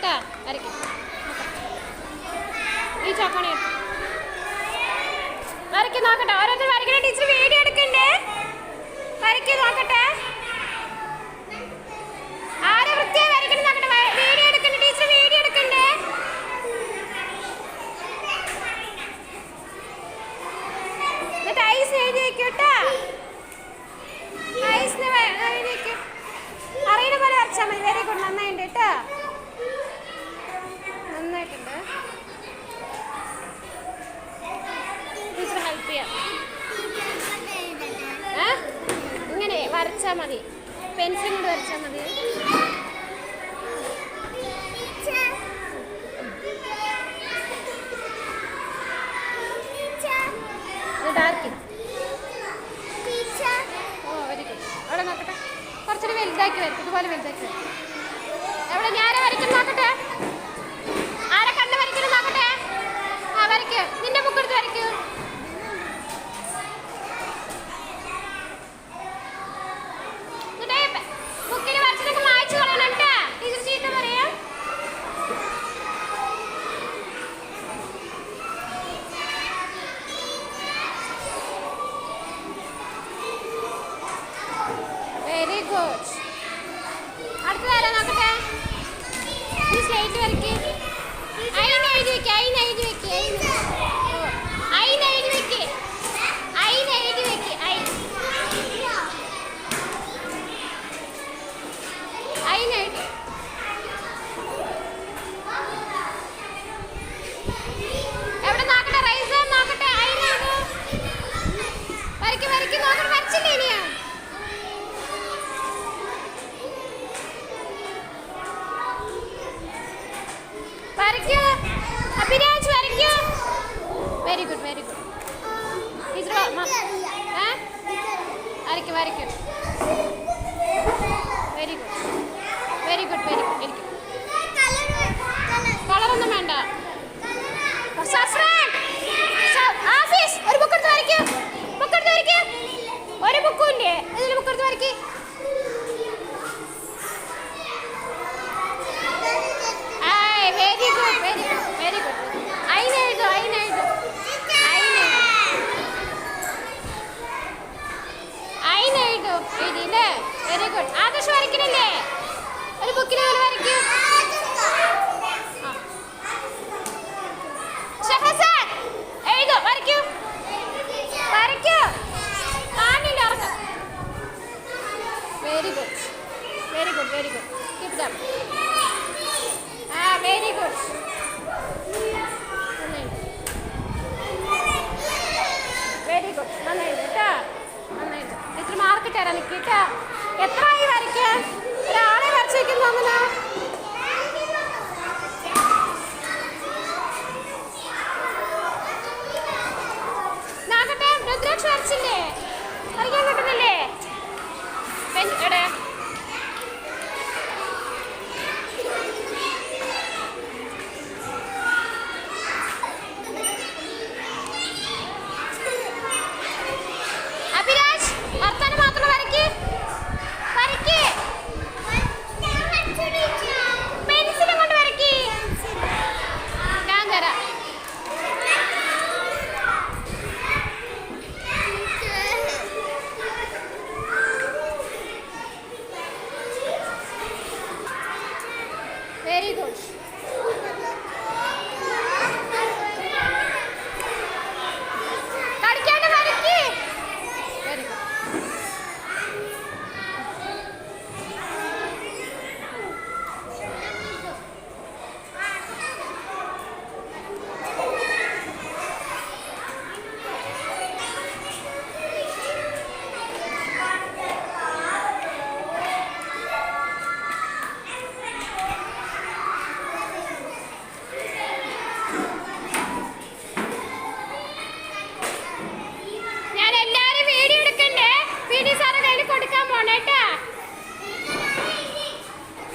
കേട്ടാ. വരയ്ക്കും. ഈ ചോക്കണി വരയ്ക്ക് നോക്കട്ടെ. ഓരോരുത്തർ വരയ്ക്കണേ. ടീച്ചർ വീഡിയോ എടുക്കണ്ടേ? വരയ്ക്ക് നോക്കട്ടെ. ആരെ വൃത്തിയായി വരയ്ക്കണം നോക്കട്ടെ. വീഡിയോ എടുക്കണ്ടേ ടീച്ചർ? വീഡിയോ എടുക്കണ്ടേ? എന്നിട്ട് ഐസ് എഴുതി വെക്കൂട്ടാ. ഐസിന് എഴുതി വെക്കും. അറിയുന്ന പോലെ വരച്ചാൽ മതി. Very good. നന്നായിട്ടുണ്ട് കേട്ടോ. നന്നായിട്ടുണ്ട്. ടീച്ചർ ഹെൽപ്പ് ചെയ്യാം. ഇങ്ങനെ വരച്ചാൽ മതി. പെൻസിൽ കൊണ്ട് വരച്ചാൽ മതി. ഡാർക്ക്. ഓ വെരി ഗുഡ്. അവിടെ നോക്കട്ടെ. കുറച്ചുകൂടി വലുതാക്കി വരക്കും. ഇതുപോലെ വലുതാക്കി വരക്കും. എവിടെ ഞാനെ വരയ്ക്കണം നോക്കട്ടെ. ആരെ കണ്ണ് വരയ്ക്കണം നോക്കട്ടെ. ആ വരയ്ക്ക്. നിന്റെ ബുക്ക് എടുത്ത് വരയ്ക്കൂ. ബുക്കിൽ വരച്ചിട്ടൊക്കെ മായ്ച്ചു കളയണം കേട്ടാ. ടീച്ചർ ചീത്ത പറയാം. Very good. അടുത്ത തരാം നോക്കട്ടെ. ഈ സ്ലേറ്റ് വരയ്ക്ക്. അയിന് എഴുതി വെക്ക്. അയിന് എഴുതി വെക്ക്. അയിന് എഴുതി വെക്ക്. അയിന് എഴുതി വെക്ക്. അയിന് എഴുതി. എവിടെ നോക്കട്ടെ. റൈസ് നോക്കട്ടെ. അയിന് വരയ്ക്ക് വരയ്ക്ക് നോക്കട്ടെ. വരച്ചില്ലേ ഇനിയാ? വരയ്ക്കൂ. അഭിരാജ് വരയ്ക്കൂ. Very good very good. Teacher വരയ്ക്കും വരയ്ക്കും. Very good very good very good. ഇരിക്കും. കളറൊന്നും വേണ്ട. ആഫീസ് ഒരു ബുക്ക് എടുത്ത് വരയ്ക്കൂ. ബുക്ക് എടുത്ത് വരയ്ക്കൂ. ഒരു ബുക്കും ഇല്ലേ? ഇതിൽ ബുക്ക് എടുത്ത് വരയ്ക്ക്. Very good very good very good. അയിന് എഴുതു. അയിന് എഴുതു. അയിന് എഴുതു. എഴുതിയില്ലേ? Very good. ആദർശ് വരയ്ക്കണില്ലേ? ഒരു ബുക്കിൽ പോലെ വരയ്ക്കൂ. ഷഹസാൻ എഴുതു. വരയ്ക്കൂ വരയ്ക്കൂ. കാണില്ല ഉറക്കം. Very good very good very good. Keep them. Very good. Very good. നന്നായിട്ട് കേട്ടോ. നന്നായിട്ട്. ടീച്ചർ മാർക്ക് തരാൻ നിൽക്കിട്ടോ. എത്ര ആയി വരയ്ക്കാൻ? ഒരാളെ വരച്ച് വയ്ക്കും തോന്നുന്നു. നോക്കട്ടെ. രുദ്രാക്ഷ വരച്ചില്ലേ? വരയ്ക്കാൻ കിട്ടുന്നില്ലേ? എവിടെ? വർത്താനം മാത്രം വരയ്ക്ക്. വരയ്ക്ക്. പെൻസിലും കൊണ്ട് വരയ്ക്ക്. ഞാൻ തരാം. Very good. കടിക്കാണ്ട് വരയ്ക്ക്. Very good.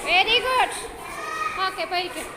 Very good. Okay, very good.